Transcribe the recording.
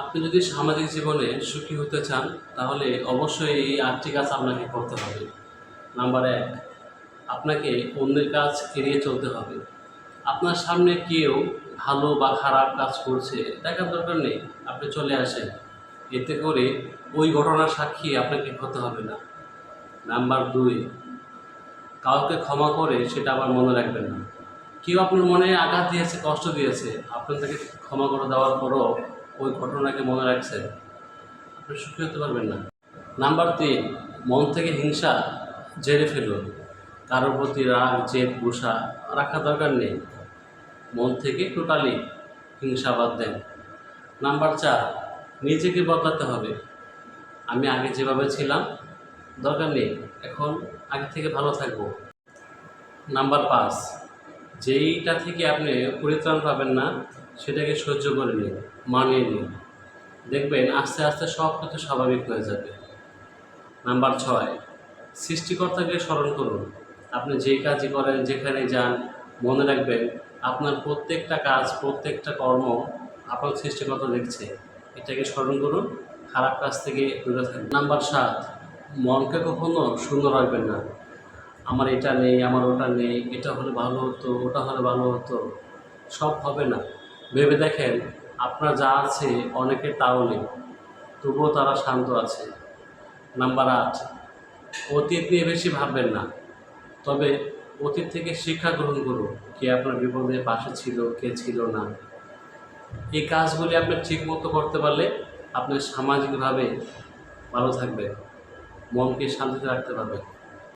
আপনি যদি সামাজিক জীবনে সুখী হতে চান তাহলে অবশ্যই এই ৮টি কাজ আপনাকে করতে হবে। নাম্বার ১, আপনাকে অন্যের কাজ এড়িয়ে চলতে হবে। আপনার সামনে কেউ ভালো বা খারাপ কাজ করছে দেখার দরকার নেই, আপনি চলে আসেন। এতে করে ওই ঘটনার সাক্ষী আপনাকে হতে হবে না। নাম্বার ২, কাউকে ক্ষমা করে সেটা আবার মনে রাখবেন না। কেউ আপনার মনে আঘাত দিয়েছে, কষ্ট দিয়েছে, আপনি তাকে ক্ষমা করে দেওয়ার পরও ওই ঘটনাকে মনে রাখছেন, আপনি সুখী হতে পারবেন না। নাম্বার ৩, মন থেকে হিংসা ঝেড়ে ফেলুন। কারোর প্রতি রাগ, জেদ, গুসা রাখার দরকার নেই। মন থেকে টোটালি হিংসা বাদ দেন। নাম্বার ৪, নিজেকে বদলাতে হবে। আমি আগে যেভাবে ছিলাম দরকার নেই, এখন আগে থেকে ভালো থাকবো। নাম্বার ৫, যেইটা থেকে আপনি পরিত্রাণ পাবেন না সেটাকে সহ্য করে নিন, মানিয়ে নিন। দেখবেন আস্তে আস্তে সব কিছু স্বাভাবিক হয়ে যাবে। নাম্বার ৬, সৃষ্টিকর্তাকে স্মরণ করুন। আপনি যেই কাজই করেন, যেখানে যান, মনে রাখবেন আপনার প্রত্যেকটা কাজ, প্রত্যেকটা কর্ম আপনার সৃষ্টিকর্তা দেখছে। এটাকে স্মরণ করুন, খারাপ কাজ থেকে দূরে থাকুন। নাম্বার ৭, মনকে কখনো শূন্য রাখবেন না। আমার এটা নেই, আমার ওটা নেই, এটা হলে ভালো হতো, ওটা হলে ভালো হতো। সব হবে না। ভেবে দেখেন আপনার যা আছে অনেকের তাও নেই, তবুও তারা শান্ত আছে। নাম্বার ৮, অতীত নিয়ে বেশি ভাববেন না, তবে অতীত থেকে শিক্ষা গ্রহণ করুন। কে আপনার বিপদে পাশে ছিল, কে ছিল না। এই কাজগুলি আপনি ঠিকমতো করতে পারলে আপনি সামাজিকভাবে ভালো থাকবেন, মনকে শান্তিতে রাখতে পারবেন।